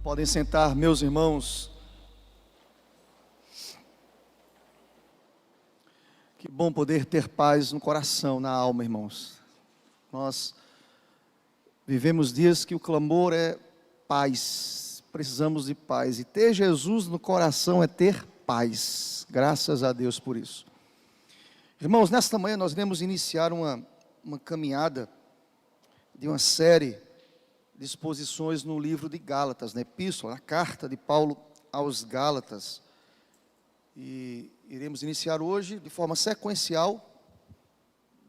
Podem sentar, meus irmãos. Que bom poder ter paz no coração, na alma, irmãos. Nós vivemos dias que o clamor é paz. Precisamos de paz. E ter Jesus no coração é ter paz. Graças a Deus por isso. Irmãos, nesta manhã nós iremos iniciar uma caminhada de uma série de exposições no livro de Gálatas, na epístola, na carta de Paulo aos Gálatas. E iremos iniciar hoje de forma sequencial,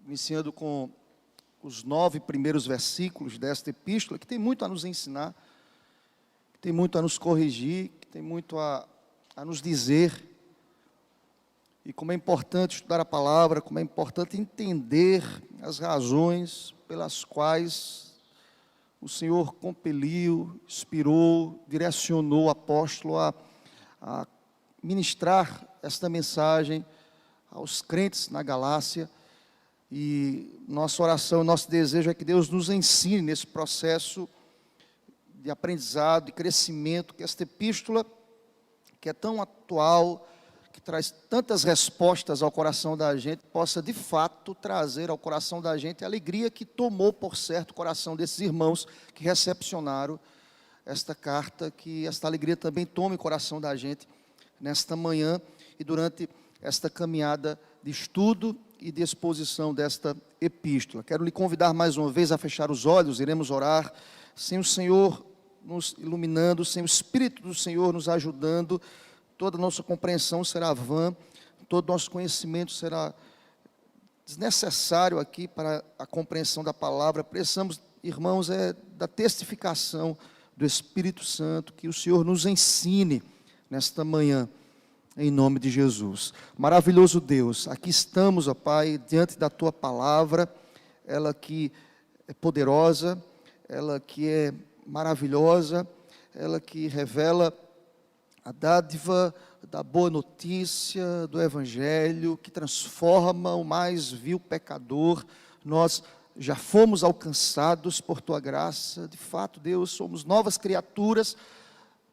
iniciando com os 9 primeiros versículos desta epístola, que tem muito a nos ensinar, que tem muito a nos corrigir, que tem muito a nos dizer, e como é importante estudar a palavra, como é importante entender as razões pelas quais o Senhor compeliu, inspirou, direcionou o apóstolo a ministrar esta mensagem aos crentes na Galácia. E nossa oração, nosso desejo é que Deus nos ensine nesse processo de aprendizado, de crescimento, que esta epístola, que é tão atual, que traz tantas respostas ao coração da gente, possa de fato trazer ao coração da gente a alegria que tomou por certo o coração desses irmãos que recepcionaram esta carta, que esta alegria também tome o coração da gente nesta manhã e durante esta caminhada de estudo e de exposição desta epístola. Quero lhe convidar mais uma vez a fechar os olhos, iremos orar, sem o Senhor nos iluminando, sem o Espírito do Senhor nos ajudando, toda a nossa compreensão será vã, todo o nosso conhecimento será desnecessário aqui para a compreensão da palavra. Precisamos, irmãos, da testificação do Espírito Santo, que o Senhor nos ensine nesta manhã, em nome de Jesus. Maravilhoso Deus, aqui estamos, ó Pai, diante da Tua palavra, ela que é poderosa, ela que é maravilhosa, ela que revela a dádiva da boa notícia do Evangelho, que transforma o mais vil pecador. Nós já fomos alcançados por Tua graça, de fato, Deus, somos novas criaturas,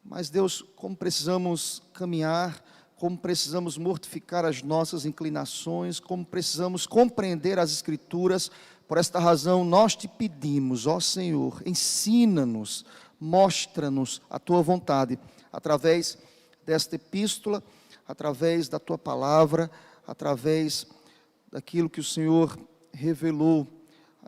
mas Deus, como precisamos caminhar, como precisamos mortificar as nossas inclinações, como precisamos compreender as Escrituras. Por esta razão nós te pedimos, ó Senhor, ensina-nos, mostra-nos a Tua vontade, através desta epístola, através da Tua palavra, através daquilo que o Senhor revelou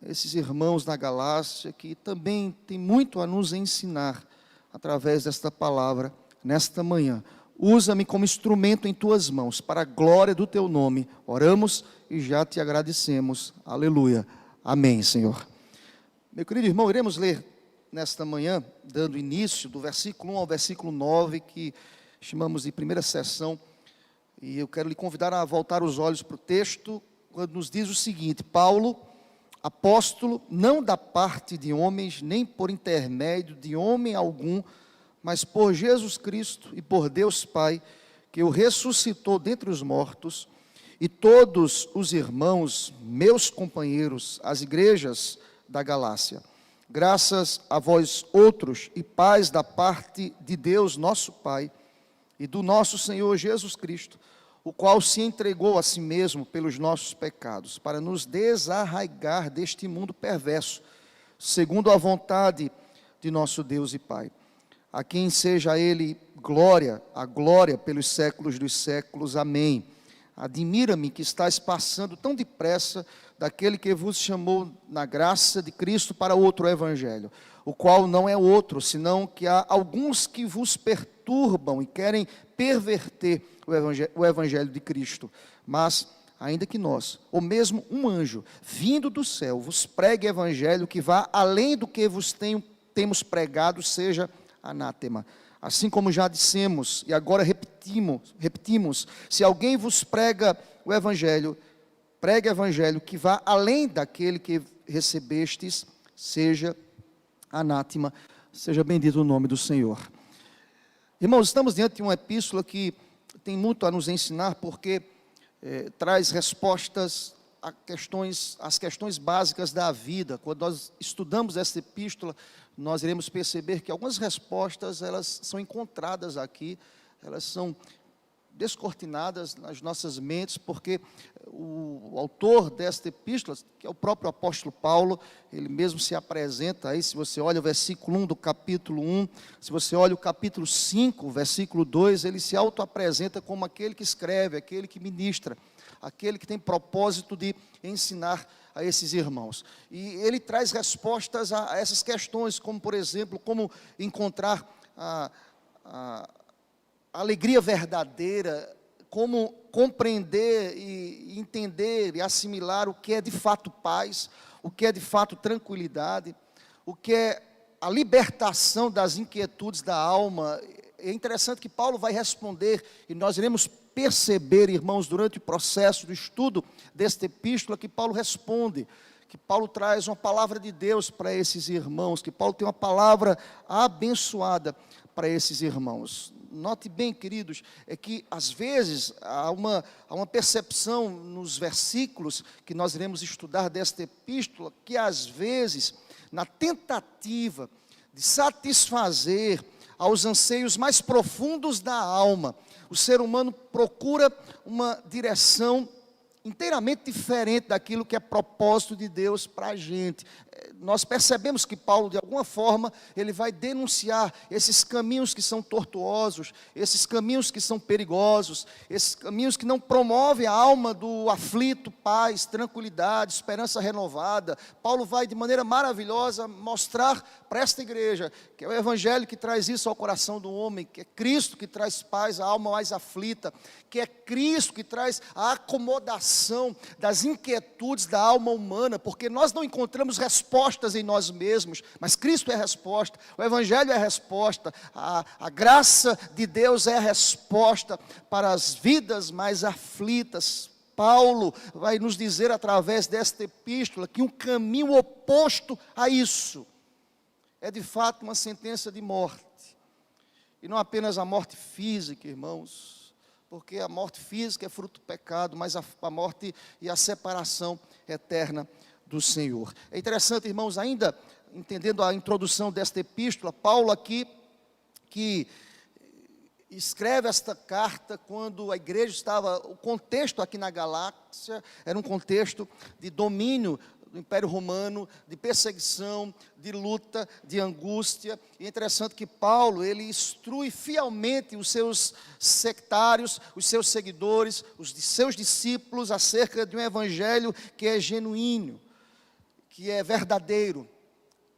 a esses irmãos na Galácia, que também tem muito a nos ensinar, através desta palavra, nesta manhã. Usa-me como instrumento em Tuas mãos, para a glória do Teu nome. Oramos e já Te agradecemos. Aleluia. Amém, Senhor. Meu querido irmão, iremos ler nesta manhã, dando início do versículo 1 ao versículo 9, que chamamos de primeira sessão, e eu quero lhe convidar a voltar os olhos para o texto, quando nos diz o seguinte: Paulo, apóstolo, não da parte de homens, nem por intermédio de homem algum, mas por Jesus Cristo e por Deus Pai, que o ressuscitou dentre os mortos, e todos os irmãos, meus companheiros, as igrejas da Galácia. Graças a vós outros e paz da parte de Deus nosso Pai e do nosso Senhor Jesus Cristo, o qual se entregou a si mesmo pelos nossos pecados, para nos desarraigar deste mundo perverso, segundo a vontade de nosso Deus e Pai. A quem seja Ele a glória pelos séculos dos séculos. Amém. Admira-me que estáis passando tão depressa daquele que vos chamou na graça de Cristo para outro evangelho, o qual não é outro, senão que há alguns que vos perturbam e querem perverter o evangelho de Cristo. Mas, ainda que nós, ou mesmo um anjo, vindo do céu, vos pregue evangelho que vá além do que vos temos pregado, seja anátema. Assim como já dissemos, e agora repetimos, se alguém vos prega o evangelho, pregue evangelho que vá além daquele que recebestes, seja anátema. Seja bendito o nome do Senhor. Irmãos, estamos diante de uma epístola que tem muito a nos ensinar, porque traz respostas as questões básicas da vida. Quando nós estudamos essa epístola, nós iremos perceber que algumas respostas, elas são encontradas aqui, elas são descortinadas nas nossas mentes, porque o autor desta epístola, que é o próprio apóstolo Paulo, ele mesmo se apresenta aí, se você olha o versículo 1 do capítulo 1, se você olha o capítulo 5, versículo 2, ele se auto-apresenta como aquele que escreve, aquele que ministra, aquele que tem propósito de ensinar a esses irmãos. E ele traz respostas a essas questões, como por exemplo, como encontrar a alegria verdadeira, como compreender e entender e assimilar o que é de fato paz, o que é de fato tranquilidade, o que é a libertação das inquietudes da alma. É interessante que Paulo vai responder, e nós iremos perceber, irmãos, durante o processo do estudo desta epístola, que Paulo responde, que Paulo traz uma palavra de Deus para esses irmãos, que Paulo tem uma palavra abençoada para esses irmãos. Note bem, queridos, é que às vezes há uma percepção nos versículos que nós iremos estudar desta epístola, que às vezes, na tentativa de satisfazer aos anseios mais profundos da alma, o ser humano procura uma direção inteiramente diferente daquilo que é propósito de Deus para a gente. Nós percebemos que Paulo, de alguma forma, ele vai denunciar esses caminhos que são tortuosos, esses caminhos que são perigosos, esses caminhos que não promovem a alma do aflito, paz, tranquilidade, esperança renovada. Paulo vai, de maneira maravilhosa, mostrar para esta igreja que é o evangelho que traz isso ao coração do homem, que é Cristo que traz paz à alma mais aflita, que é Cristo que traz a acomodação das inquietudes da alma humana, porque nós não encontramos respostas em nós mesmos, mas Cristo é a resposta, o evangelho é a resposta, a graça de Deus é a resposta para as vidas mais aflitas. Paulo vai nos dizer através desta epístola que um caminho oposto a isso é de fato uma sentença de morte, e não apenas a morte física, irmãos, porque a morte física é fruto do pecado, mas a morte e a separação eterna do Senhor. É interessante, irmãos, ainda entendendo a introdução desta epístola, Paulo aqui, que escreve esta carta quando a igreja estava, o contexto aqui na Galácia, era um contexto de domínio do Império Romano, de perseguição, de luta, de angústia. E é interessante que Paulo, ele instrui fielmente os seus sectários, os seus seguidores, os seus discípulos acerca de um evangelho que é genuíno, que é verdadeiro,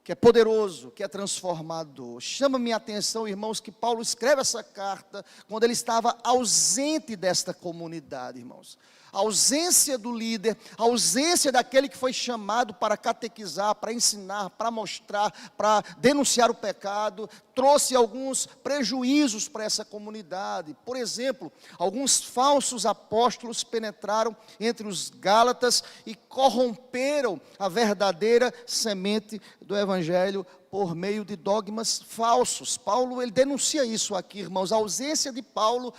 que é poderoso, que é transformador. Chama minha atenção, irmãos, que Paulo escreve essa carta quando ele estava ausente desta comunidade, irmãos. A ausência do líder, a ausência daquele que foi chamado para catequizar, para ensinar, para mostrar, para denunciar o pecado, trouxe alguns prejuízos para essa comunidade. Por exemplo, alguns falsos apóstolos penetraram entre os Gálatas e corromperam a verdadeira semente do evangelho por meio de dogmas falsos. Paulo, ele denuncia isso aqui, irmãos. A ausência de Paulo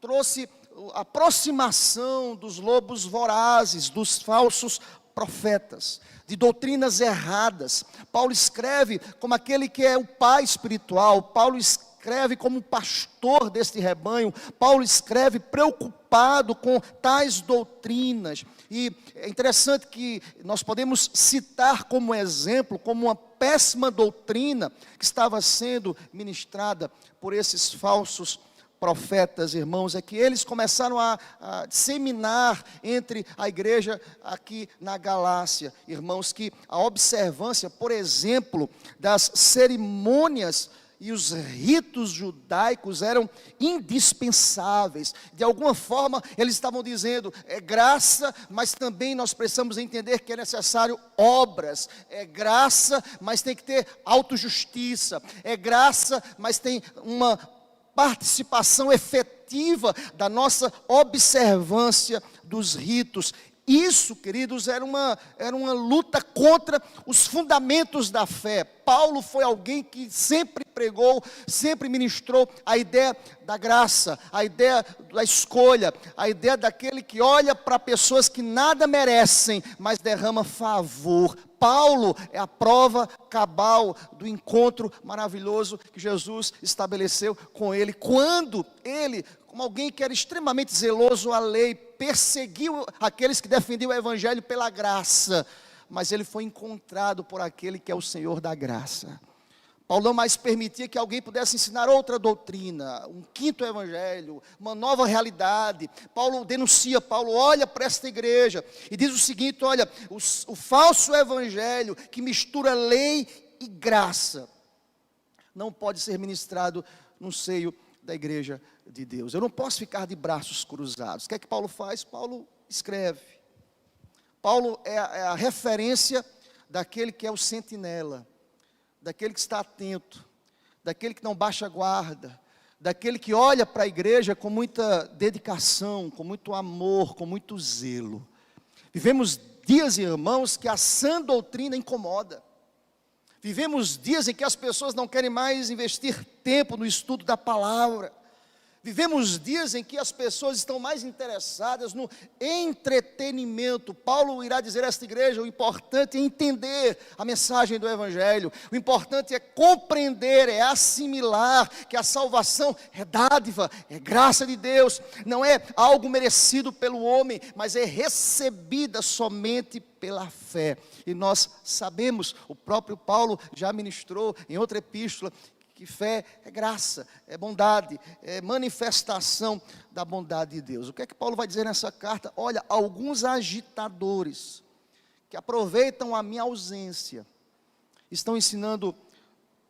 trouxe a aproximação dos lobos vorazes, dos falsos profetas, de doutrinas erradas. Paulo escreve como aquele que é o pai espiritual, Paulo escreve como pastor deste rebanho, Paulo escreve preocupado com tais doutrinas. E é interessante que nós podemos citar como exemplo, como uma péssima doutrina que estava sendo ministrada por esses falsos profetas, irmãos, é que eles começaram a disseminar entre a igreja aqui na Galácia, irmãos, que a observância, por exemplo, das cerimônias e os ritos judaicos eram indispensáveis. De alguma forma, eles estavam dizendo, é graça, mas também nós precisamos entender que é necessário obras. É graça, mas tem que ter autojustiça. É graça, mas tem uma participação efetiva da nossa observância dos ritos. Isso, queridos, era uma luta contra os fundamentos da fé. Paulo foi alguém que sempre pregou, sempre ministrou a ideia da graça, a ideia da escolha, a ideia daquele que olha para pessoas que nada merecem, mas derrama favor. Paulo é a prova cabal do encontro maravilhoso que Jesus estabeleceu com ele, quando ele, como alguém que era extremamente zeloso à lei, perseguiu aqueles que defendiam o evangelho pela graça, mas ele foi encontrado por aquele que é o Senhor da graça. Paulo não mais permitia que alguém pudesse ensinar outra doutrina, um quinto evangelho, uma nova realidade. Paulo denuncia, Paulo olha para esta igreja e diz o seguinte: olha, o falso evangelho que mistura lei e graça não pode ser ministrado no seio da igreja de Deus. Eu não posso ficar de braços cruzados. O que é que Paulo faz? Paulo escreve. Paulo é a referência daquele que é o sentinela, daquele que está atento, daquele que não baixa a guarda, daquele que olha para a igreja com muita dedicação, com muito amor, com muito zelo. Vivemos dias, irmãos, que a sã doutrina incomoda. Vivemos dias em que as pessoas não querem mais investir tempo no estudo da palavra. Vivemos dias em que as pessoas estão mais interessadas no entretenimento. Paulo irá dizer a esta igreja: o importante é entender a mensagem do evangelho. O importante é compreender, é assimilar que a salvação é dádiva, é graça de Deus. Não é algo merecido pelo homem, mas é recebida somente pela fé. E nós sabemos, o próprio Paulo já ministrou em outra epístola, que fé é graça, é bondade, é manifestação da bondade de Deus. O que é que Paulo vai dizer nessa carta? Olha, alguns agitadores que aproveitam a minha ausência estão ensinando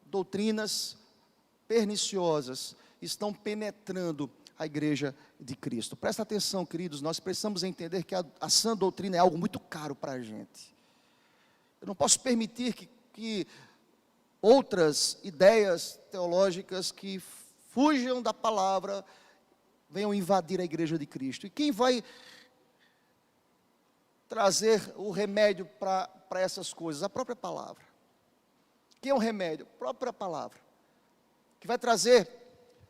doutrinas perniciosas, estão penetrando a igreja de Cristo. Presta atenção, queridos, nós precisamos entender que a sã doutrina é algo muito caro para a gente. Eu não posso permitir que outras ideias teológicas que fujam da palavra venham invadir a igreja de Cristo. E quem vai trazer o remédio para essas coisas? A própria palavra. Quem é o remédio? A própria palavra. Que vai trazer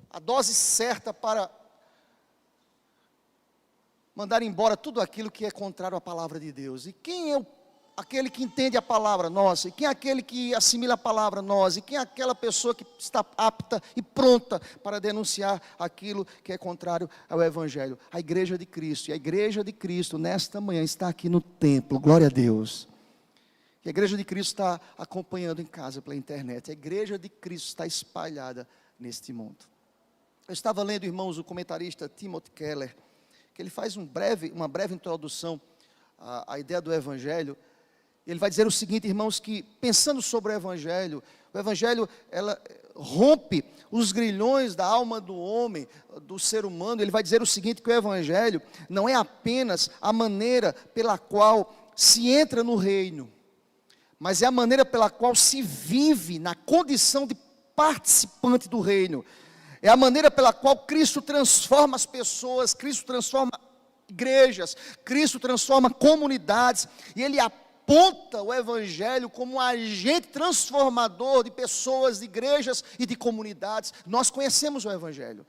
a dose certa para mandar embora tudo aquilo que é contrário à palavra de Deus. E quem é aquele que entende a palavra? Nós. E quem é aquele que assimila a palavra? Nós. E quem é aquela pessoa que está apta e pronta para denunciar aquilo que é contrário ao evangelho? A igreja de Cristo. E a igreja de Cristo nesta manhã está aqui no templo, glória a Deus. E a igreja de Cristo está acompanhando em casa pela internet. A igreja de Cristo está espalhada neste mundo. Eu estava lendo, irmãos, o comentarista Timothy Keller, que ele faz uma breve introdução à ideia do evangelho. Ele vai dizer o seguinte, irmãos, que pensando sobre o evangelho ela rompe os grilhões da alma do homem, do ser humano. Ele vai dizer o seguinte, que o evangelho não é apenas a maneira pela qual se entra no reino, mas é a maneira pela qual se vive na condição de participante do reino. É a maneira pela qual Cristo transforma as pessoas, Cristo transforma igrejas, Cristo transforma comunidades, e Ele aponta o evangelho como um agente transformador de pessoas, de igrejas e de comunidades. Nós conhecemos o evangelho,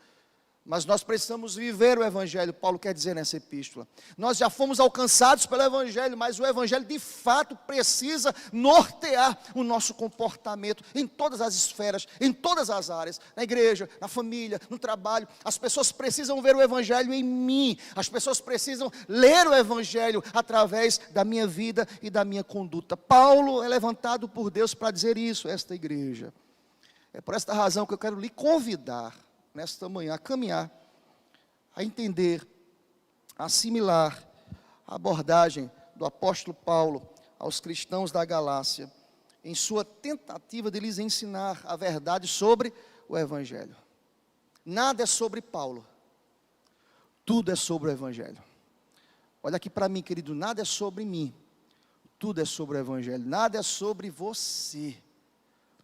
mas nós precisamos viver o evangelho. Paulo quer dizer nessa epístola, nós já fomos alcançados pelo evangelho, mas o evangelho de fato precisa nortear o nosso comportamento em todas as esferas, em todas as áreas, na igreja, na família, no trabalho. As pessoas precisam ver o evangelho em mim, as pessoas precisam ler o evangelho através da minha vida e da minha conduta. Paulo é levantado por Deus para dizer isso a esta igreja. É por esta razão que eu quero lhe convidar nesta manhã, a caminhar, a entender, a assimilar a abordagem do apóstolo Paulo aos cristãos da Galácia, em sua tentativa de lhes ensinar a verdade sobre o evangelho. Nada é sobre Paulo, tudo é sobre o evangelho. Olha aqui para mim, querido, nada é sobre mim, tudo é sobre o evangelho. Nada é sobre você,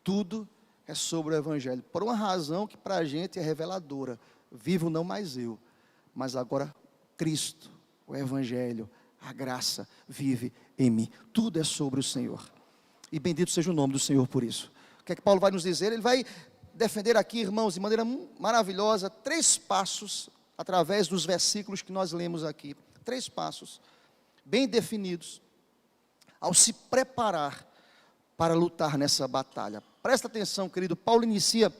tudo é sobre o evangelho, por uma razão que para a gente é reveladora. Vivo não mais eu, mas agora Cristo, o evangelho, a graça vive em mim. Tudo é sobre o Senhor. E bendito seja o nome do Senhor por isso. O que é que Paulo vai nos dizer? Ele vai defender aqui, irmãos, de maneira maravilhosa, 3 passos, através dos versículos que nós lemos aqui. 3 passos, bem definidos, ao se preparar para lutar nessa batalha. Presta atenção, querido, Paulo inicia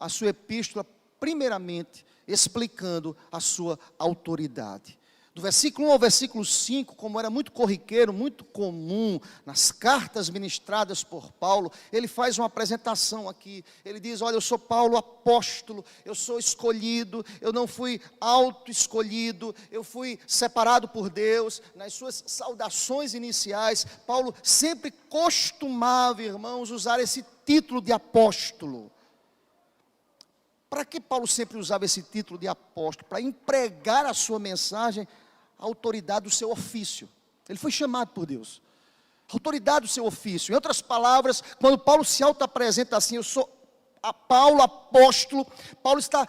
a sua epístola, primeiramente, explicando a sua autoridade. Do versículo 1 ao versículo 5, como era muito corriqueiro, muito comum, nas cartas ministradas por Paulo, ele faz uma apresentação aqui. Ele diz: olha, eu sou Paulo, apóstolo, eu sou escolhido, eu não fui auto-escolhido, eu fui separado por Deus. Nas suas saudações iniciais, Paulo sempre costumava, irmãos, usar esse título de apóstolo. Para que Paulo sempre usava esse título de apóstolo? Para empregar a sua mensagem a autoridade do seu ofício. Ele foi chamado por Deus. A autoridade do seu ofício. Em outras palavras, quando Paulo se auto-apresenta assim: eu sou Paulo, apóstolo, Paulo está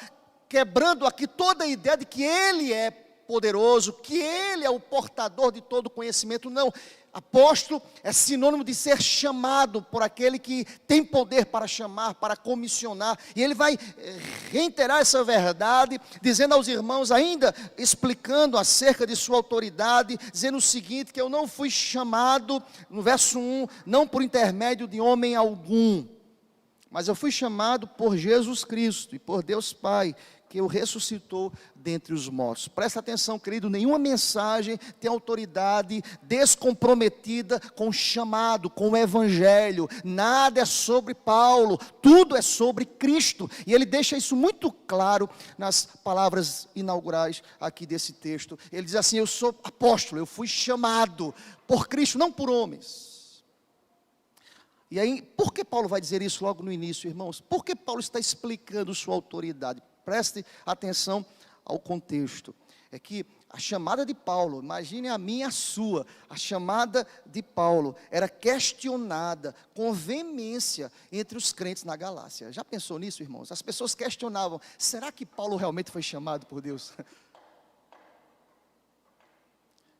quebrando aqui toda a ideia de que ele é poderoso, que ele é o portador de todo conhecimento. Não, apóstolo é sinônimo de ser chamado por aquele que tem poder para chamar, para comissionar. E ele vai reiterar essa verdade, dizendo aos irmãos, ainda explicando acerca de sua autoridade, dizendo o seguinte: que eu não fui chamado, no verso 1, não por intermédio de homem algum, mas eu fui chamado por Jesus Cristo e por Deus Pai, que o ressuscitou dentre os mortos. Presta atenção, querido, nenhuma mensagem tem autoridade descomprometida com o chamado, com o evangelho. Nada é sobre Paulo, tudo é sobre Cristo. E ele deixa isso muito claro nas palavras inaugurais aqui desse texto. Ele diz assim: eu sou apóstolo, eu fui chamado por Cristo, não por homens. E aí, por que Paulo vai dizer isso logo no início, irmãos? Por que Paulo está explicando sua autoridade? Preste atenção ao contexto. É que a chamada de Paulo, imagine a minha e a sua, a chamada de Paulo era questionada com veemência entre os crentes na Galácia. Já pensou nisso, irmãos? As pessoas questionavam: será que Paulo realmente foi chamado por Deus?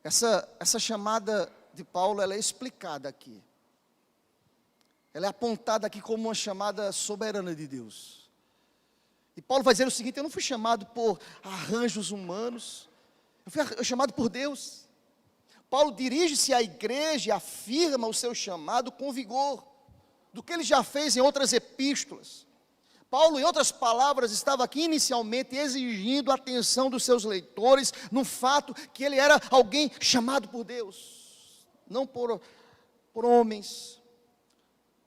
Essa chamada de Paulo, ela é explicada aqui. Ela é apontada aqui como uma chamada soberana de Deus. E Paulo vai dizer o seguinte: eu não fui chamado por arranjos humanos, eu fui chamado por Deus. Paulo dirige-se à igreja e afirma o seu chamado com vigor, do que ele já fez em outras epístolas. Paulo, em outras palavras, estava aqui inicialmente exigindo a atenção dos seus leitores, no fato que ele era alguém chamado por Deus, não por homens,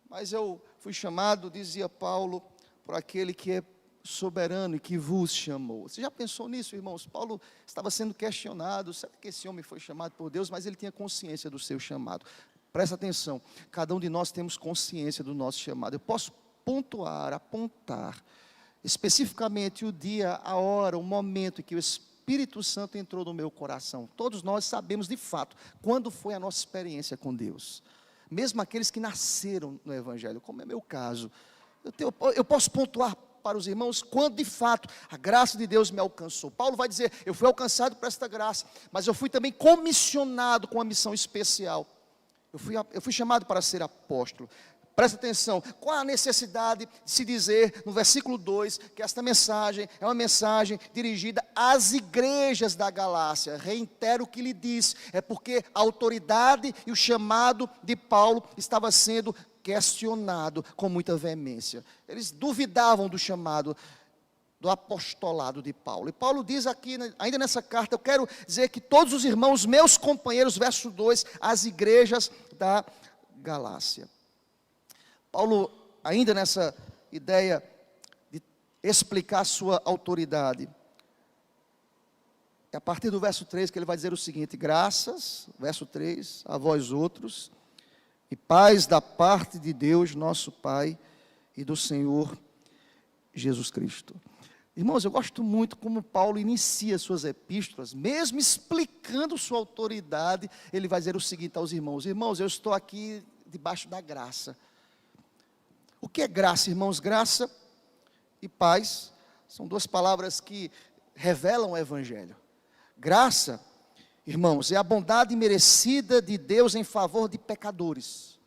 mas eu fui chamado, dizia Paulo, por aquele que é soberano e que vos chamou. Você já pensou nisso, irmãos? Paulo estava sendo questionado: será que esse homem foi chamado por Deus? Mas ele tinha consciência do seu chamado. Presta atenção, cada um de nós temos consciência do nosso chamado. Eu posso pontuar, apontar especificamente o dia, a hora, o momento em que o Espírito Santo entrou no meu coração. Todos nós sabemos de fato quando foi a nossa experiência com Deus. Mesmo aqueles que nasceram no Evangelho, como é meu caso. Eu posso pontuar para os irmãos quando de fato a graça de Deus me alcançou. Paulo vai dizer: eu fui alcançado por esta graça, mas eu fui também comissionado com uma missão especial. Eu fui chamado para ser apóstolo. Presta atenção, qual a necessidade de se dizer no versículo 2 que esta mensagem é uma mensagem dirigida às igrejas da Galácia? Reitero o que lhe disse, é porque a autoridade e o chamado de Paulo estava sendo questionado com muita veemência. Eles duvidavam do chamado, do apostolado de Paulo. E Paulo diz aqui, ainda nessa carta: eu quero dizer que todos os irmãos, meus companheiros, verso 2, as igrejas da Galácia. Paulo, ainda nessa ideia de explicar sua autoridade, é a partir do verso 3 que ele vai dizer o seguinte: graças, verso 3, a vós outros, e paz da parte de Deus, nosso Pai, e do Senhor Jesus Cristo. Irmãos, eu gosto muito como Paulo inicia suas epístolas, mesmo explicando sua autoridade. Ele vai dizer o seguinte aos irmãos: irmãos, eu estou aqui debaixo da graça. O que é graça, irmãos? Graça e paz são duas palavras que revelam o Evangelho. Graça irmãos, é a bondade merecida de Deus em favor de pecadores.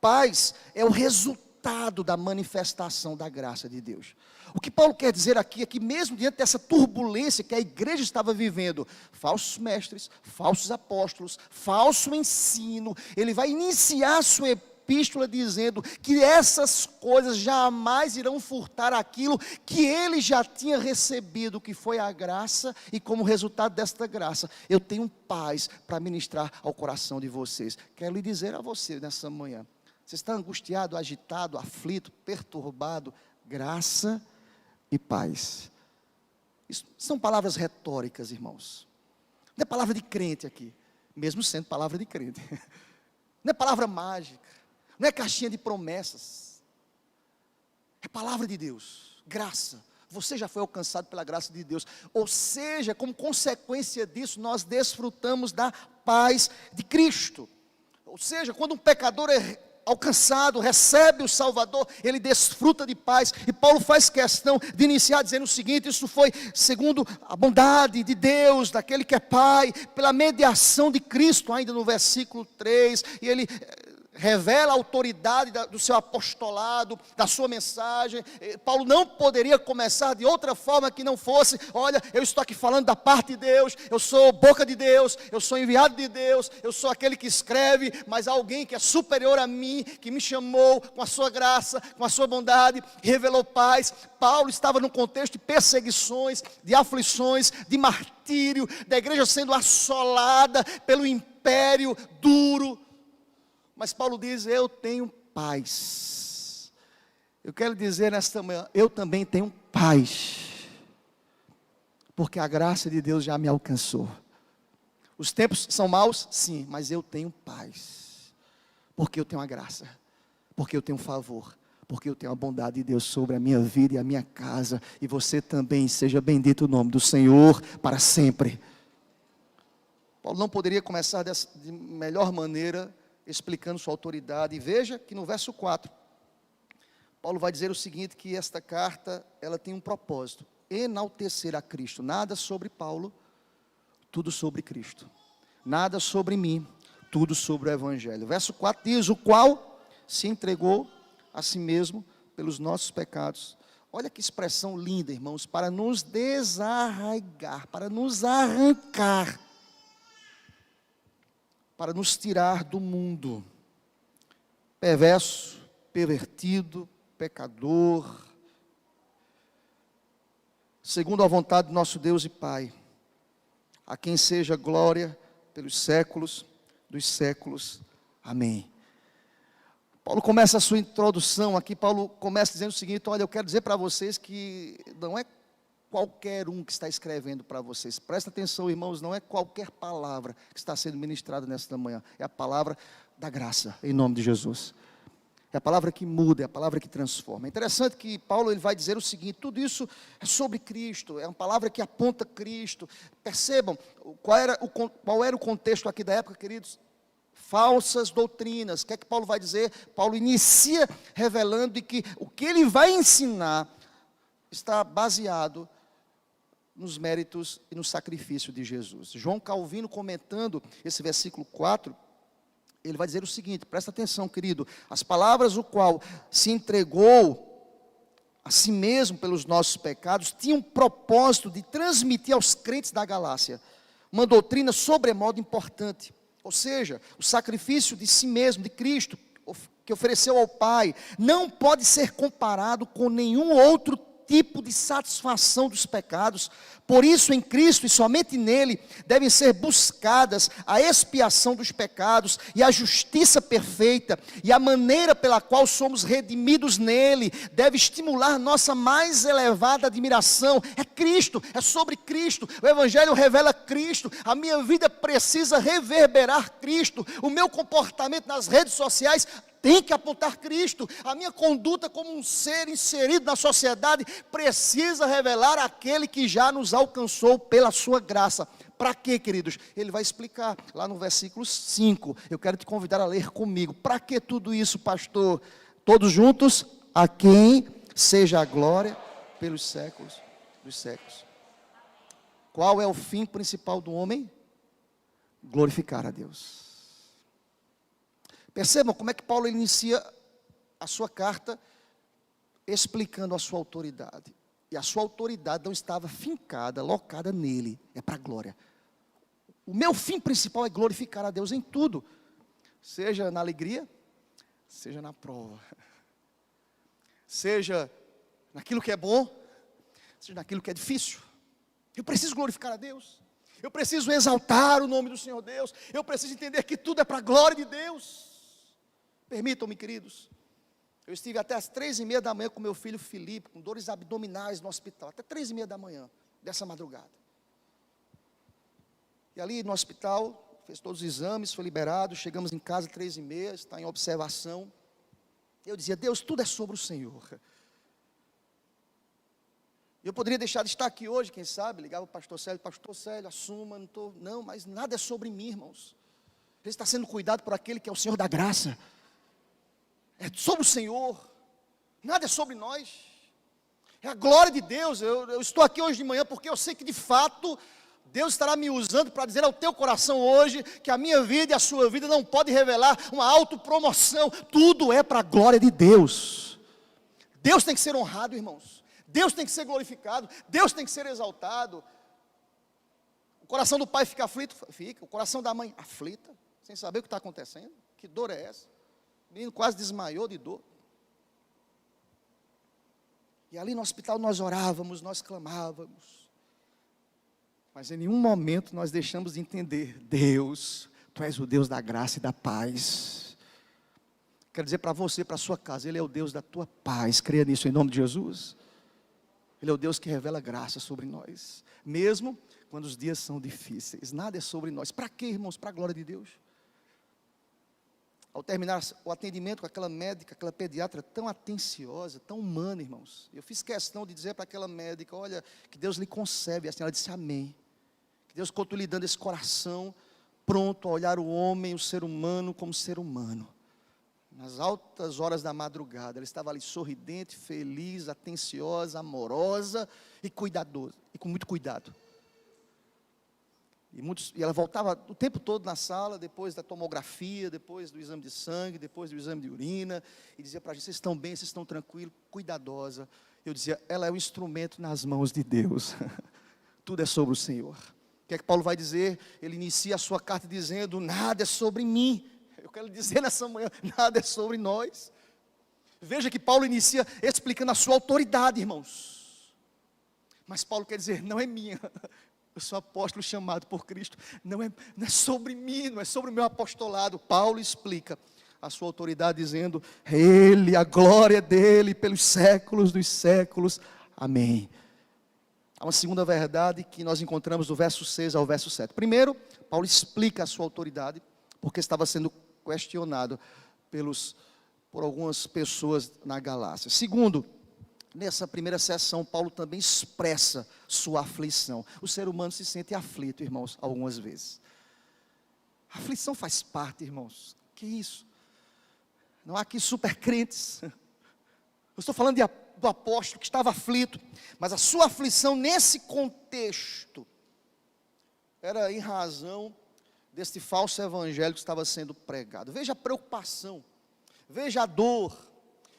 Paz é o resultado da manifestação da graça de Deus. O que Paulo quer dizer aqui é que mesmo diante dessa turbulência que a igreja estava vivendo, falsos mestres, falsos apóstolos, falso ensino, ele vai iniciar a sua epístola dizendo que essas coisas jamais irão furtar aquilo que ele já tinha recebido, que foi a graça, e como resultado desta graça, eu tenho paz para ministrar ao coração de vocês. Quero lhe dizer a você nessa manhã, você está angustiado, agitado, aflito, perturbado, graça e paz. Isso são palavras retóricas, irmãos. Não é palavra de crente aqui, mesmo sendo palavra de crente. Não é palavra mágica, não é caixinha de promessas. É palavra de Deus, graça. Você já foi alcançado pela graça de Deus. Ou seja, como consequência disso, nós desfrutamos da paz de Cristo. Ou seja, quando um pecador é alcançado, recebe o Salvador, ele desfruta de paz. E Paulo faz questão de iniciar dizendo o seguinte: isso foi segundo a bondade de Deus, daquele que é Pai, pela mediação de Cristo, ainda no versículo 3, e ele revela a autoridade do seu apostolado, da sua mensagem. Paulo não poderia começar de outra forma que não fosse: olha, eu estou aqui falando da parte de Deus, eu sou boca de Deus, eu sou enviado de Deus, eu sou aquele que escreve, mas alguém que é superior a mim, que me chamou com a sua graça, com a sua bondade, revelou paz. Paulo estava num contexto de perseguições, de aflições, de martírio, da igreja sendo assolada pelo império duro. Mas Paulo diz: eu tenho paz. Eu quero dizer nesta manhã, eu também tenho paz, porque a graça de Deus já me alcançou. Os tempos são maus? Sim, mas eu tenho paz, porque eu tenho a graça, porque eu tenho favor, porque eu tenho a bondade de Deus sobre a minha vida e a minha casa. E você também, seja bendito o nome do Senhor para sempre. Paulo não poderia começar de melhor maneira explicando sua autoridade. E veja que no verso 4, Paulo vai dizer o seguinte, que esta carta, ela tem um propósito: enaltecer a Cristo. Nada sobre Paulo, tudo sobre Cristo. Nada sobre mim, tudo sobre o Evangelho. Verso 4 diz: o qual se entregou a si mesmo pelos nossos pecados. Olha que expressão linda, irmãos, para nos desarraigar, para nos arrancar, para nos tirar do mundo perverso, pervertido, pecador, segundo a vontade do nosso Deus e Pai, a quem seja glória pelos séculos dos séculos. Amém. Paulo começa a sua introdução aqui. Paulo começa dizendo o seguinte: olha, eu quero dizer para vocês que não é qualquer um que está escrevendo para vocês. Presta atenção, irmãos, não é qualquer palavra que está sendo ministrada nesta manhã. É a palavra da graça, em nome de Jesus. É a palavra que muda, é a palavra que transforma. É interessante que Paulo ele vai dizer o seguinte: tudo isso é sobre Cristo, é uma palavra que aponta Cristo. Percebam qual era o contexto aqui da época, queridos? Falsas doutrinas. O que é que Paulo vai dizer? Paulo inicia revelando de que o que ele vai ensinar está baseado nos méritos e no sacrifício de Jesus. João Calvino, comentando esse versículo 4, ele vai dizer o seguinte: presta atenção, querido: as palavras o qual se entregou a si mesmo pelos nossos pecados tinham o propósito de transmitir aos crentes da Galácia uma doutrina sobremodo importante. Ou seja, o sacrifício de si mesmo, de Cristo, que ofereceu ao Pai, não pode ser comparado com nenhum outro tipo de satisfação dos pecados. Por isso, em Cristo e somente nele, devem ser buscadas a expiação dos pecados e a justiça perfeita, e a maneira pela qual somos redimidos nele deve estimular nossa mais elevada admiração. É Cristo, é sobre Cristo. O Evangelho revela Cristo. A minha vida precisa reverberar Cristo. O meu comportamento nas redes sociais tem que apontar Cristo. A minha conduta como um ser inserido na sociedade precisa revelar aquele que já nos alcançou pela sua graça. Para quê, queridos? Ele vai explicar lá no versículo 5. Eu quero te convidar a ler comigo. Para que tudo isso, pastor? Todos juntos: a quem seja a glória pelos séculos dos séculos. Qual é o fim principal do homem? glorificar a Deus. Percebam como é que Paulo inicia a sua carta explicando a sua autoridade. E a sua autoridade não estava fincada, locada nele, é para a glória. O meu fim principal é glorificar a Deus em tudo, seja na alegria, seja na prova, seja naquilo que é bom, seja naquilo que é difícil. Eu preciso glorificar a Deus, eu preciso exaltar o nome do Senhor Deus, eu preciso entender que tudo é para a glória de Deus. Permitam-me, queridos, eu estive até as 3:30 da manhã com meu filho Felipe, com dores abdominais no hospital, até 3:30 da manhã, dessa madrugada. E ali no hospital, fez todos os exames, foi liberado, chegamos em casa 3:30, está em observação. Eu dizia, Deus, tudo é sobre o Senhor. Eu poderia deixar de estar aqui hoje, quem sabe, ligava para o pastor Célio, assuma, não, mas nada é sobre mim, irmãos. Ele está sendo cuidado por aquele que é o Senhor da graça. É sobre o Senhor, nada é sobre nós, é a glória de Deus. Eu estou aqui hoje de manhã porque eu sei que de fato Deus estará me usando para dizer ao teu coração hoje que a minha vida e a sua vida não pode revelar uma autopromoção, tudo é para a glória de Deus. Deus tem que ser honrado, irmãos, Deus tem que ser glorificado, Deus tem que ser exaltado. O coração do pai fica aflito, fica, o coração da mãe aflita, sem saber o que está acontecendo, que dor é essa? O menino quase desmaiou de dor. E ali no hospital nós orávamos, nós clamávamos. Mas em nenhum momento nós deixamos de entender, Deus, Tu és o Deus da graça e da paz. Quero dizer para você, para a sua casa, Ele é o Deus da tua paz. Creia nisso em nome de Jesus. Ele é o Deus que revela graça sobre nós, mesmo quando os dias são difíceis. Nada é sobre nós. Para quê, irmãos? Para a glória de Deus. Ao terminar o atendimento com aquela médica, aquela pediatra tão atenciosa, tão humana, irmãos, eu fiz questão de dizer para aquela médica, olha, que Deus lhe concebe, assim, ela disse amém, que Deus continue lhe dando esse coração, pronto a olhar o homem, o ser humano, como ser humano. Nas altas horas da madrugada, ela estava ali sorridente, feliz, atenciosa, amorosa e cuidadosa, e com muito cuidado. E ela voltava o tempo todo na sala, depois da tomografia, depois do exame de sangue, depois do exame de urina, e dizia para a gente, vocês estão bem, vocês estão tranquilos, cuidadosa. Eu dizia, ela é um instrumento nas mãos de Deus, tudo é sobre o Senhor. O que é que Paulo vai dizer? Ele inicia a sua carta dizendo, nada é sobre mim. Eu quero dizer nessa manhã, nada é sobre nós. Veja que Paulo inicia explicando a sua autoridade, irmãos. Mas Paulo quer dizer, não é minha. Eu sou apóstolo chamado por Cristo, não é sobre mim, não é sobre o meu apostolado. Paulo explica a sua autoridade dizendo, Ele, a glória dele pelos séculos dos séculos, amém. Há uma segunda verdade que nós encontramos do verso 6 ao verso 7. Primeiro, Paulo explica a sua autoridade, porque estava sendo questionado por algumas pessoas na Galácia. Segundo, nessa primeira sessão, Paulo também expressa sua aflição. O ser humano se sente aflito, irmãos, algumas vezes. A aflição faz parte, irmãos. Que isso? Não há aqui super crentes. Eu estou falando do apóstolo que estava aflito. Mas a sua aflição nesse contexto era em razão deste falso evangelho que estava sendo pregado. Veja a preocupação, veja a dor.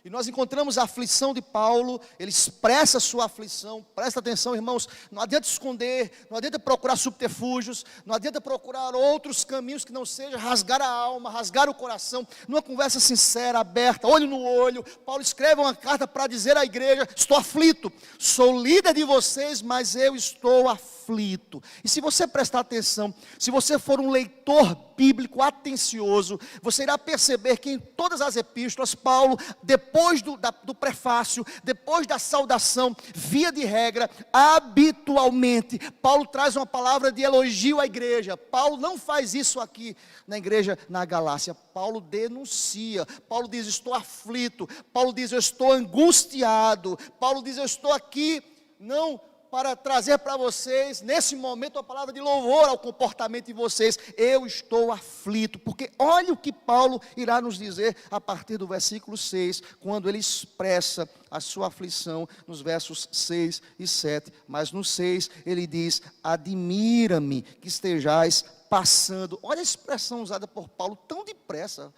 E nós encontramos a aflição de Paulo, ele expressa a sua aflição. Presta atenção, irmãos, não adianta esconder, não adianta procurar subterfúgios, não adianta procurar outros caminhos que não seja rasgar a alma, rasgar o coração, numa conversa sincera, aberta, olho no olho. Paulo escreve uma carta para dizer à igreja, estou aflito, sou líder de vocês, mas eu estou aflito. E se você prestar atenção, se você for um leitor bíblico atencioso, você irá perceber que em todas as epístolas, Paulo, depois do prefácio, depois da saudação, via de regra, habitualmente, Paulo traz uma palavra de elogio à igreja. Paulo não faz isso aqui na igreja na Galácia. Paulo denuncia, Paulo diz, estou aflito, Paulo diz, eu estou angustiado, Paulo diz, eu estou aqui, não para trazer para vocês, nesse momento, a palavra de louvor ao comportamento de vocês. Eu estou aflito, porque olha o que Paulo irá nos dizer a partir do versículo 6, quando ele expressa a sua aflição nos versos 6 e 7. Mas no 6 ele diz, admira-me que estejais passando. Olha a expressão usada por Paulo, tão depressa.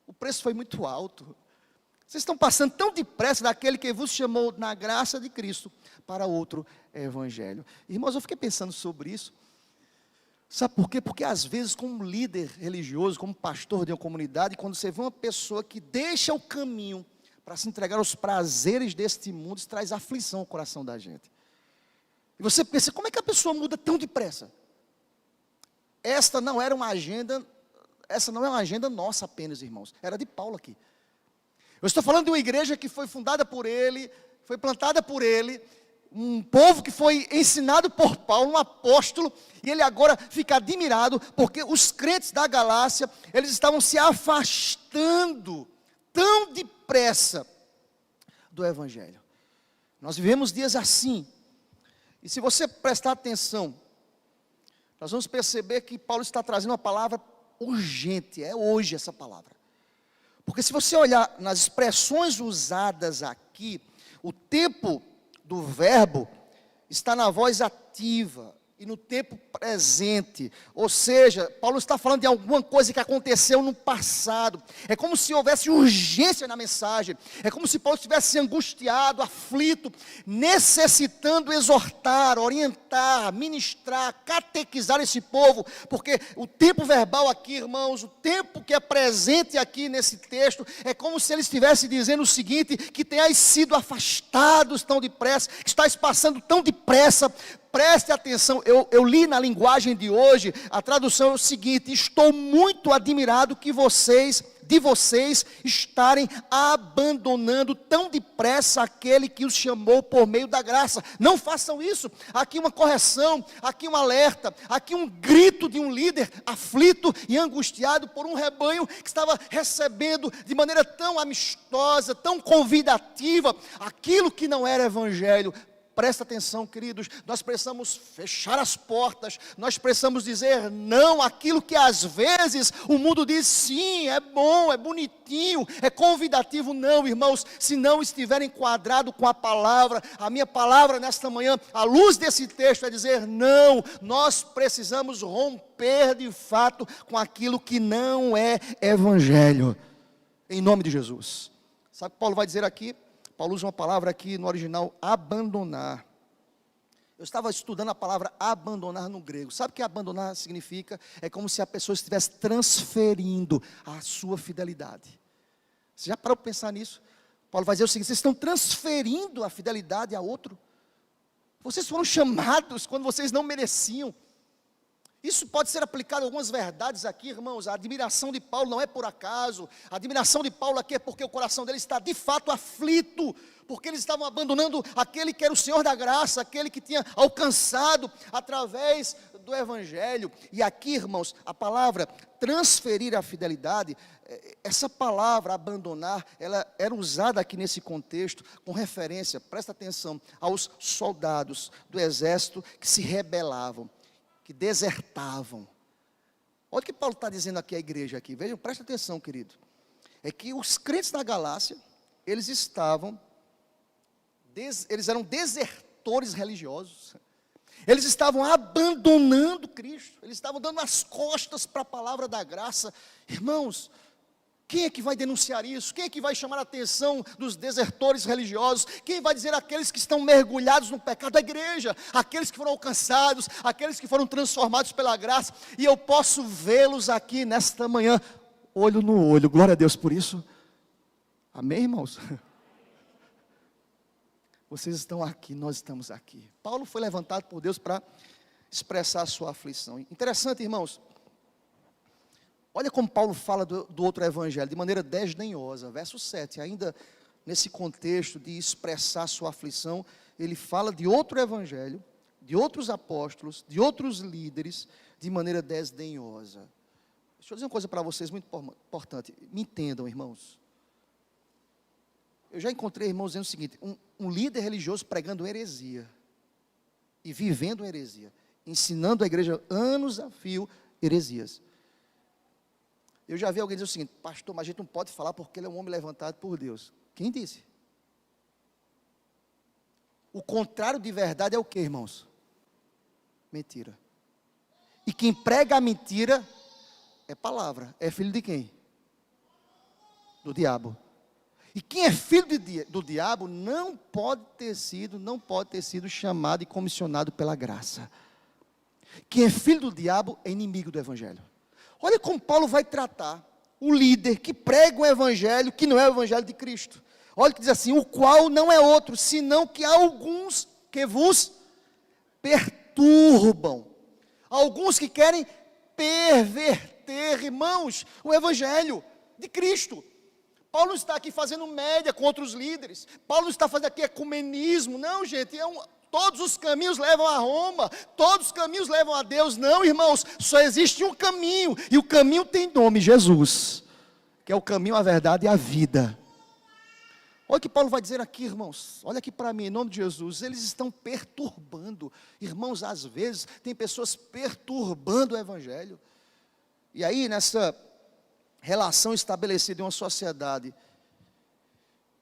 O preço foi muito alto. Vocês estão passando tão depressa daquele que vos chamou na graça de Cristo para outro evangelho. Irmãos, eu fiquei pensando sobre isso. Sabe por quê? Porque às vezes, como líder religioso, como pastor de uma comunidade, quando você vê uma pessoa que deixa o caminho para se entregar aos prazeres deste mundo, isso traz aflição ao coração da gente. E você pensa, como é que a pessoa muda tão depressa? Essa não é uma agenda nossa apenas, irmãos. Era de Paulo aqui. Eu estou falando de uma igreja que foi fundada por ele, foi plantada por ele, um povo que foi ensinado por Paulo, um apóstolo, e ele agora fica admirado, porque os crentes da Galácia, eles estavam se afastando tão depressa do Evangelho. Nós vivemos dias assim, e se você prestar atenção, nós vamos perceber que Paulo está trazendo uma palavra urgente, é hoje essa palavra. Porque se você olhar nas expressões usadas aqui, o tempo do verbo está na voz ativa e no tempo presente. Ou seja, Paulo está falando de alguma coisa que aconteceu no passado. É como se houvesse urgência na mensagem. É como se Paulo estivesse angustiado, aflito, necessitando exortar, orientar, ministrar, catequizar esse povo. Porque o tempo verbal aqui, irmãos, o tempo que é presente aqui nesse texto, é como se ele estivesse dizendo o seguinte: que tenhais sido afastados tão depressa, que estáis passando tão depressa. Preste atenção, eu li na linguagem de hoje, a tradução é o seguinte: estou muito admirado de vocês estarem abandonando tão depressa aquele que os chamou por meio da graça. Não façam isso. Aqui uma correção, aqui um alerta, aqui um grito de um líder aflito e angustiado por um rebanho que estava recebendo de maneira tão amistosa, tão convidativa, aquilo que não era evangelho. Presta atenção, queridos, nós precisamos fechar as portas, nós precisamos dizer não àquilo que às vezes o mundo diz sim, é bom, é bonitinho, é convidativo. Não, irmãos, se não estiver enquadrado com a minha palavra nesta manhã, à luz desse texto, é dizer não. Nós precisamos romper de fato com aquilo que não é evangelho, em nome de Jesus. Sabe o que Paulo vai dizer aqui? Paulo usa uma palavra aqui no original, abandonar. Eu estava estudando a palavra abandonar no grego. Sabe o que abandonar significa? É como se a pessoa estivesse transferindo a sua fidelidade. Você já parou para pensar nisso? Paulo vai dizer o seguinte: vocês estão transferindo a fidelidade a outro. Vocês foram chamados quando vocês não mereciam. Isso pode ser aplicado a algumas verdades aqui, irmãos. A admiração de Paulo não é por acaso. A admiração de Paulo aqui é porque o coração dele está de fato aflito, porque eles estavam abandonando aquele que era o Senhor da graça, aquele que tinha alcançado através do Evangelho. E aqui, irmãos, a palavra transferir a fidelidade, essa palavra abandonar, ela era usada aqui nesse contexto com referência, presta atenção, aos soldados do exército que se rebelavam, que desertavam. Olha o que Paulo está dizendo aqui à igreja aqui. Vejam, presta atenção, querido. É que os crentes da Galácia, eles eram desertores religiosos. Eles estavam abandonando Cristo. Eles estavam dando as costas para a palavra da graça. Irmãos, quem é que vai denunciar isso? Quem é que vai chamar a atenção dos desertores religiosos? Quem vai dizer aqueles que estão mergulhados no pecado? A igreja, aqueles que foram alcançados, aqueles que foram transformados pela graça. E eu posso vê-los aqui nesta manhã, olho no olho. Glória a Deus por isso. Amém, irmãos? Vocês estão aqui, nós estamos aqui. Paulo foi levantado por Deus para expressar a sua aflição. Interessante, irmãos. Olha como Paulo fala do outro evangelho, de maneira desdenhosa. Verso 7, ainda nesse contexto de expressar sua aflição, ele fala de outro evangelho, de outros apóstolos, de outros líderes, de maneira desdenhosa. Deixa eu dizer uma coisa para vocês muito importante. Me entendam, irmãos. Eu já encontrei irmãos dizendo o seguinte: um líder religioso pregando heresia e vivendo heresia, ensinando a igreja anos a fio heresias. Eu já vi alguém dizer o seguinte: pastor, mas a gente não pode falar porque ele é um homem levantado por Deus. Quem disse? O contrário de verdade é o que, irmãos? Mentira. E quem prega a mentira é palavra. É filho de quem? Do diabo. E quem é filho do diabo não pode ter sido chamado e comissionado pela graça. Quem é filho do diabo é inimigo do evangelho. Olha como Paulo vai tratar o líder que prega o evangelho que não é o evangelho de Cristo. Olha que diz assim: o qual não é outro, senão que há alguns que vos perturbam. Alguns que querem perverter, irmãos, o evangelho de Cristo. Paulo não está aqui fazendo média com outros líderes. Paulo não está fazendo aqui ecumenismo. Não, gente, todos os caminhos levam a Roma. Todos os caminhos levam a Deus. Não, irmãos, só existe um caminho. E o caminho tem nome, Jesus. Que é o caminho, a verdade e a vida. Olha o que Paulo vai dizer aqui, irmãos. Olha aqui para mim, em nome de Jesus. Eles estão perturbando. Irmãos, às vezes, tem pessoas perturbando o evangelho. E aí, nessa relação estabelecida em uma sociedade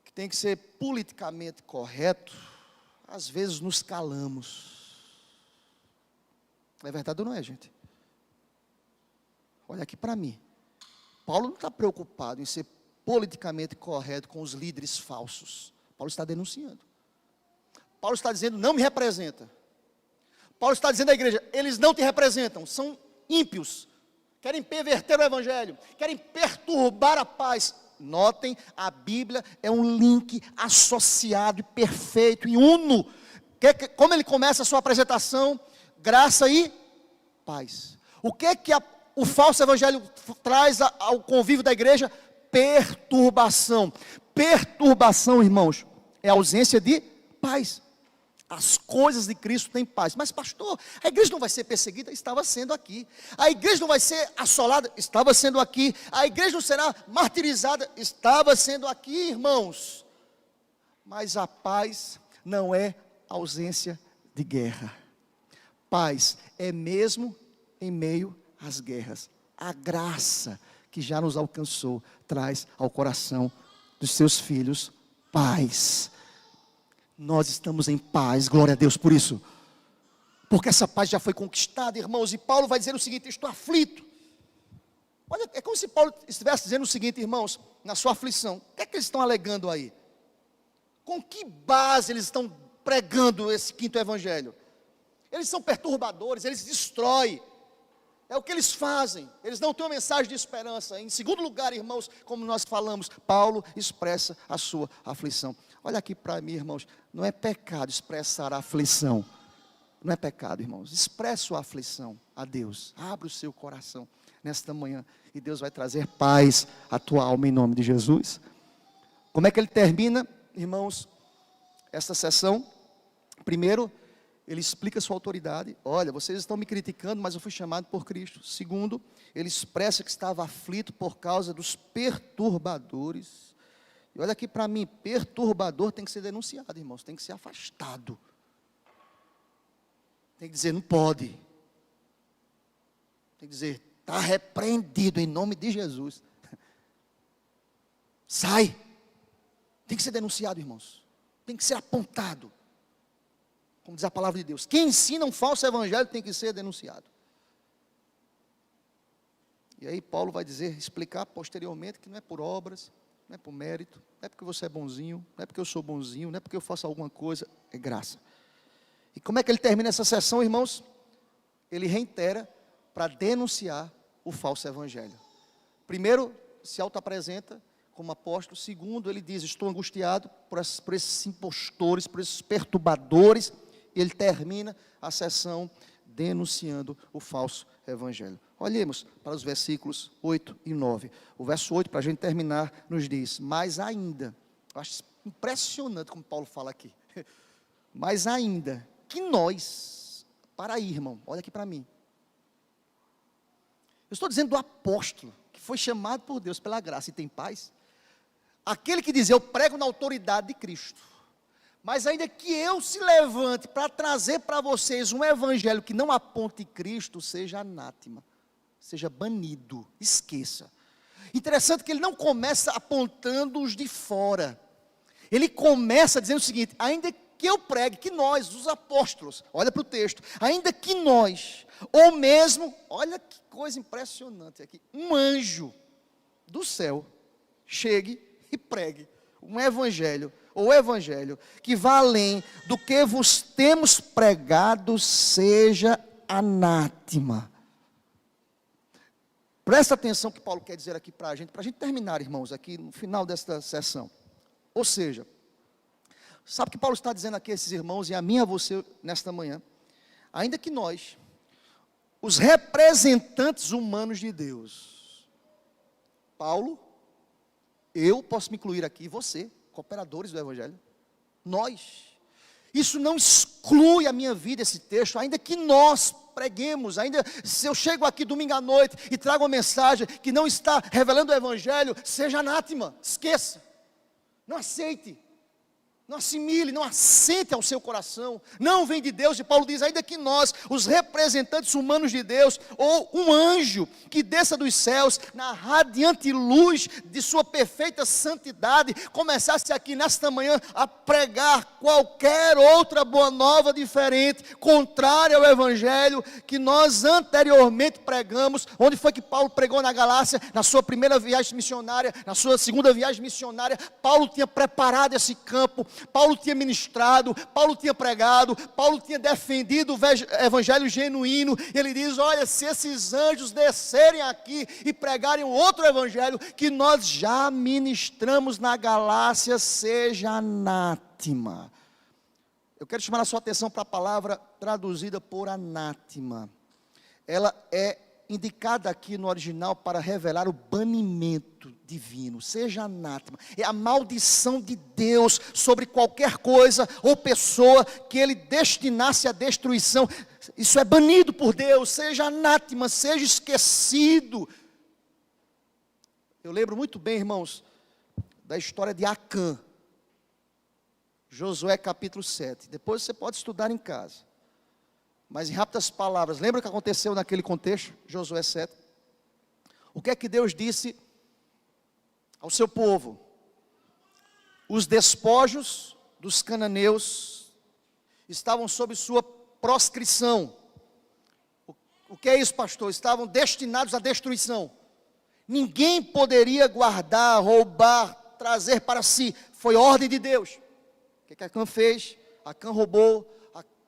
que tem que ser politicamente correto, às vezes nos calamos. É verdade ou não é, gente? Olha aqui para mim. Paulo não está preocupado em ser politicamente correto com os líderes falsos. Paulo está denunciando. Paulo está dizendo: não me representa. Paulo está dizendo à igreja: eles não te representam, são ímpios. Querem perverter o evangelho, querem perturbar a paz. Notem, a Bíblia é um link associado e perfeito e uno. Como ele começa a sua apresentação? Graça e paz. O que o falso evangelho traz ao convívio da igreja? Perturbação. Perturbação, irmãos, é ausência de paz. As coisas de Cristo têm paz. Mas pastor, a igreja não vai ser perseguida? Estava sendo aqui. A igreja não vai ser assolada? Estava sendo aqui. A igreja não será martirizada? Estava sendo aqui, irmãos. Mas a paz não é ausência de guerra. Paz é mesmo em meio às guerras. A graça que já nos alcançou traz ao coração dos seus filhos paz. Nós estamos em paz, glória a Deus por isso. Porque essa paz já foi conquistada, irmãos. E Paulo vai dizer o seguinte: estou aflito. Olha, é como se Paulo estivesse dizendo o seguinte, irmãos, na sua aflição. O que é que eles estão alegando aí? Com que base eles estão pregando esse quinto evangelho? Eles são perturbadores, eles destroem. É o que eles fazem. Eles não têm uma mensagem de esperança. Em segundo lugar, irmãos, como nós falamos, Paulo expressa a sua aflição. Olha aqui para mim, irmãos, não é pecado expressar a aflição. Não é pecado, irmãos. Expressa sua aflição a Deus. Abre o seu coração nesta manhã e Deus vai trazer paz à tua alma em nome de Jesus. Como é que ele termina, irmãos, esta sessão? Primeiro, ele explica sua autoridade. Olha, vocês estão me criticando, mas eu fui chamado por Cristo. Segundo, ele expressa que estava aflito por causa dos perturbadores. E olha aqui para mim, perturbador tem que ser denunciado, irmãos, tem que ser afastado. Tem que dizer, não pode. Tem que dizer, está repreendido em nome de Jesus. Sai. Tem que ser denunciado, irmãos. Tem que ser apontado. Como diz a palavra de Deus. Quem ensina um falso evangelho tem que ser denunciado. E aí Paulo vai explicar posteriormente que não é por obras, não é por mérito, não é porque você é bonzinho, não é porque eu sou bonzinho, não é porque eu faço alguma coisa, é graça. E como é que ele termina essa sessão, irmãos? Ele reitera para denunciar o falso evangelho. Primeiro, se auto-apresenta como apóstolo. Segundo, ele diz, estou angustiado por esses impostores, por esses perturbadores. E ele termina a sessão denunciando o falso evangelho. Olhemos para os versículos 8 e 9. O verso 8, para a gente terminar, nos diz, mas ainda, eu acho impressionante como Paulo fala aqui, mas ainda que nós, para aí, irmão, olha aqui para mim. Eu estou dizendo do apóstolo, que foi chamado por Deus pela graça e tem paz. Aquele que diz, eu prego na autoridade de Cristo. Mas ainda que eu se levante para trazer para vocês um evangelho que não aponte Cristo, seja anátema, seja banido, esqueça. Interessante que ele não começa apontando os de fora. Ele começa dizendo o seguinte, ainda que eu pregue, que nós, os apóstolos, olha para o texto, ainda que nós, ou mesmo, olha que coisa impressionante aqui, um anjo do céu chegue e pregue um evangelho, ou evangelho, que vá além do que vos temos pregado, seja anátema. Presta atenção que Paulo quer dizer aqui para a gente terminar, irmãos, aqui no final desta sessão. Ou seja, sabe o que Paulo está dizendo aqui a esses irmãos e a mim e a você nesta manhã? Ainda que nós, os representantes humanos de Deus, Paulo, eu posso me incluir aqui, você, cooperadores do Evangelho, nós, isso não exclui a minha vida, esse texto, ainda que nós preguemos, ainda se eu chego aqui domingo à noite e trago uma mensagem que não está revelando o Evangelho, seja anátema, esqueça, não aceite, não assimile, não assente ao seu coração, não vem de Deus. E Paulo diz, ainda que nós, os representantes humanos de Deus, ou um anjo que desça dos céus, na radiante luz de sua perfeita santidade, começasse aqui nesta manhã a pregar qualquer outra boa nova diferente, contrária ao Evangelho que nós anteriormente pregamos. Onde foi que Paulo pregou na Galácia? Na sua primeira viagem missionária, na sua segunda viagem missionária, Paulo tinha preparado esse campo, Paulo tinha ministrado, Paulo tinha pregado, Paulo tinha defendido o evangelho genuíno. Ele diz, olha, se esses anjos descerem aqui e pregarem outro evangelho que nós já ministramos na Galácia, seja anátema. Eu quero chamar a sua atenção para a palavra traduzida por anátema. Ela é indicada aqui no original para revelar o banimento divino, seja anátema, é a maldição de Deus sobre qualquer coisa ou pessoa que ele destinasse à destruição. Isso é banido por Deus, seja anátema, seja esquecido. Eu lembro muito bem, irmãos, da história de Acã, Josué capítulo 7, depois você pode estudar em casa. Mas em rápidas palavras, lembra o que aconteceu naquele contexto? Josué 7. O que é que Deus disse ao seu povo? Os despojos dos cananeus estavam sob sua proscrição. O que é isso, pastor? Estavam destinados à destruição. Ninguém poderia guardar, roubar, trazer para si. Foi ordem de Deus. O que Acã fez? Acã roubou,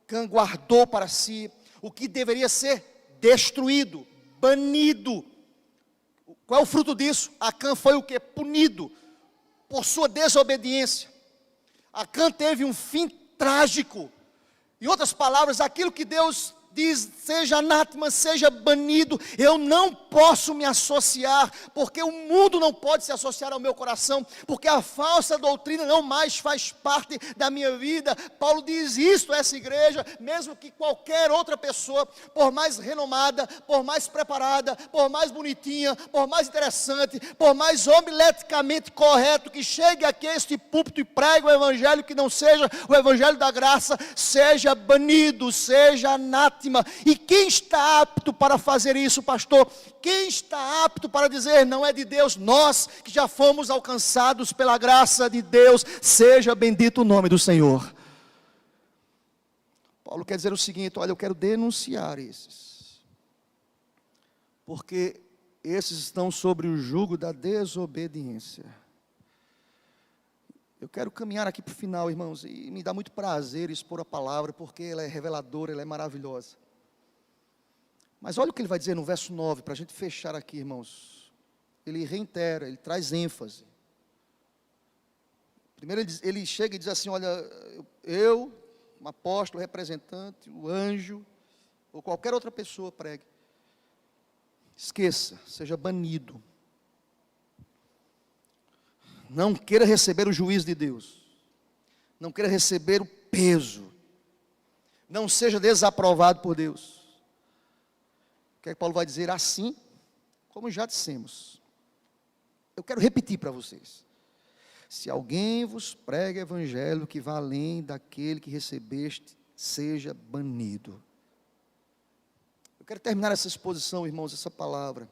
Acã guardou para si o que deveria ser destruído, banido. Qual é o fruto disso? Acã foi o que? Punido por sua desobediência. Acã teve um fim trágico. Em outras palavras, aquilo que Deus diz, seja anátema, seja banido, eu não posso me associar, porque o mundo não pode se associar ao meu coração, porque a falsa doutrina não mais faz parte da minha vida. Paulo diz isso a essa igreja, mesmo que qualquer outra pessoa, por mais renomada, por mais preparada, por mais bonitinha, por mais interessante, por mais homileticamente correto, que chegue aqui a este púlpito e pregue o evangelho que não seja o evangelho da graça, seja banido, seja anátema. E quem está apto para fazer isso, pastor? Quem está apto para dizer não é de Deus? Nós que já fomos alcançados pela graça de Deus, seja bendito o nome do Senhor. Paulo quer dizer o seguinte, olha, eu quero denunciar esses, porque esses estão sobre o jugo da desobediência. Eu quero caminhar aqui para o final, irmãos, e me dá muito prazer expor a palavra, porque ela é reveladora, ela é maravilhosa. Mas olha o que ele vai dizer no verso 9, para a gente fechar aqui, irmãos. Ele reitera, ele traz ênfase. Primeiro ele chega e diz assim, olha, eu, um apóstolo, representante, o anjo, ou qualquer outra pessoa pregue. Esqueça, seja banido. Não queira receber o juízo de Deus. Não queira receber o peso. Não seja desaprovado por Deus. O que é que Paulo vai dizer? Assim, como já dissemos. Eu quero repetir para vocês. Se alguém vos prega evangelho que vá além daquele que recebeste, seja banido. Eu quero terminar essa exposição, irmãos, essa palavra,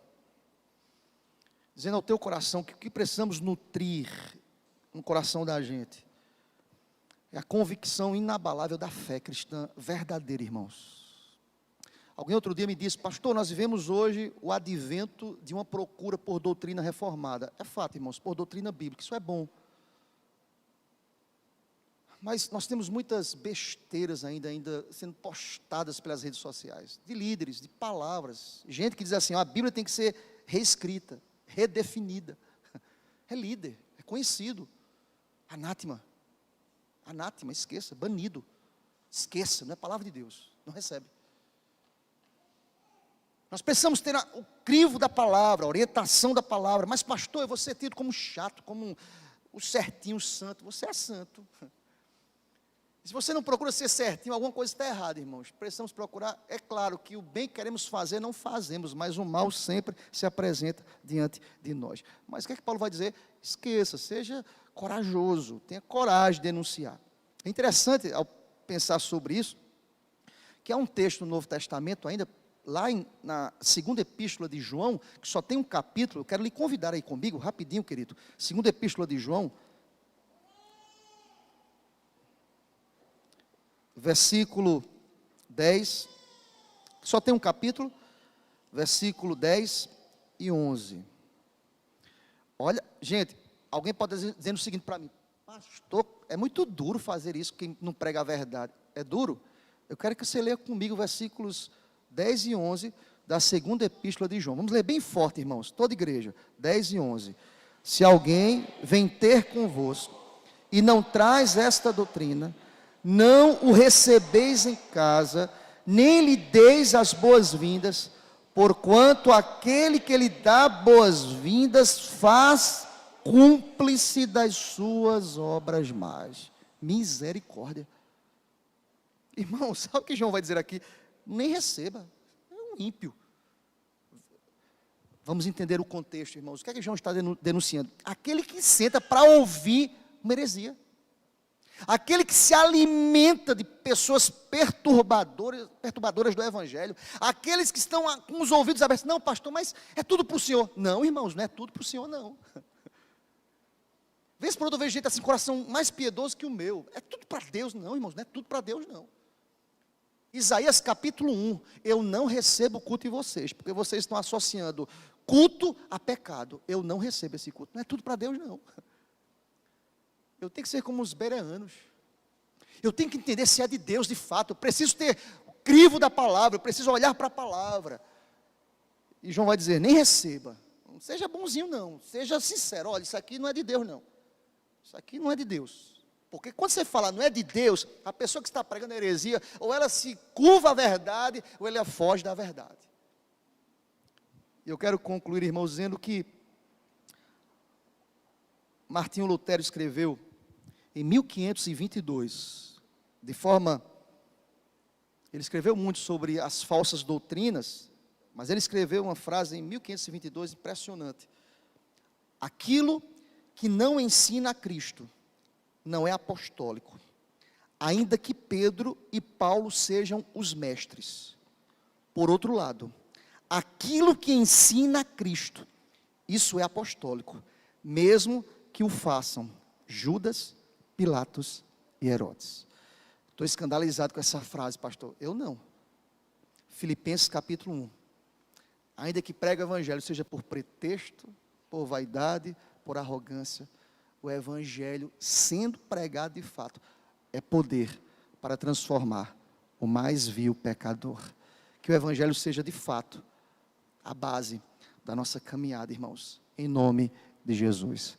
dizendo ao teu coração que o que precisamos nutrir no coração da gente É a convicção inabalável da fé cristã verdadeira, irmãos. Alguém outro dia me disse: pastor, nós vivemos hoje o advento de uma procura por doutrina reformada. É fato, irmãos, por doutrina bíblica, isso é bom. Mas nós temos muitas besteiras ainda sendo postadas pelas redes sociais, de líderes, de palavras, gente que diz assim: a Bíblia tem que ser reescrita, redefinida. É líder, é conhecido. Anátema, esqueça, banido. Esqueça, não é palavra de Deus, não recebe. Nós precisamos ter o crivo da palavra, a orientação da palavra. Mas pastor, eu vou ser tido como chato, como o certinho, o santo. Você é santo. Se você não procura ser certinho, alguma coisa está errada, irmãos. Precisamos procurar. É claro que o bem que queremos fazer, não fazemos, mas o mal sempre se apresenta diante de nós. Mas o que é que Paulo vai dizer? Esqueça, seja corajoso, tenha coragem de denunciar. É interessante, ao pensar sobre isso, que há um texto no Novo Testamento ainda, lá na segunda epístola de João, que só tem um capítulo. Eu quero lhe convidar aí comigo, rapidinho, querido. Segunda epístola de João, versículo 10, só tem um capítulo, versículo 10 e 11. Olha, gente, alguém pode dizer o seguinte para mim: pastor, é muito duro fazer isso, quem não prega a verdade. É duro? Eu quero que você leia comigo versículos 10 e 11 da segunda epístola de João. Vamos ler bem forte, irmãos, toda igreja. 10 e 11. Se alguém vem ter convosco e não traz esta doutrina, não o recebeis em casa, nem lhe deis as boas-vindas, porquanto aquele que lhe dá boas-vindas faz cúmplice das suas obras más. Misericórdia. Irmão, sabe o que João vai dizer aqui? Nem receba, é um ímpio. Vamos entender o contexto, irmãos. O que é que João está denunciando? Aquele que senta para ouvir uma heresia. Aquele que se alimenta de pessoas perturbadoras do Evangelho. Aqueles que estão com os ouvidos abertos. Não, pastor, mas é tudo para o Senhor. Não, irmãos, não é tudo para o Senhor, não. Vez por outra eu vejo gente assim, coração mais piedoso que o meu. É tudo para Deus. Não, irmãos, não é tudo para Deus, não. Isaías capítulo 1, eu não recebo culto em vocês, porque vocês estão associando culto a pecado. Eu não recebo esse culto, não é tudo para Deus, não. Eu tenho que ser como os bereanos. Eu tenho que entender se é de Deus de fato. Eu preciso ter o crivo da palavra, eu preciso olhar para a palavra. E João vai dizer: nem receba. Não seja bonzinho, não. Seja sincero. Olha, isso aqui não é de Deus, não. Isso aqui não é de Deus. Porque quando você fala não é de Deus, a pessoa que está pregando a heresia, ou ela se curva à verdade, ou ela foge da verdade. E eu quero concluir, irmãos, dizendo que Martinho Lutero escreveu em 1522, ele escreveu muito sobre as falsas doutrinas, mas ele escreveu uma frase em 1522 impressionante: aquilo que não ensina a Cristo não é apostólico, ainda que Pedro e Paulo sejam os mestres. Por outro lado, aquilo que ensina a Cristo, isso é apostólico, mesmo que o façam Judas, Pilatos e Herodes. Estou escandalizado com essa frase, pastor. Eu não. Filipenses capítulo 1. Ainda que pregue o evangelho seja por pretexto, por vaidade, por arrogância, o evangelho sendo pregado de fato é poder para transformar o mais vil pecador. Que o evangelho seja de fato a base da nossa caminhada, irmãos, em nome de Jesus.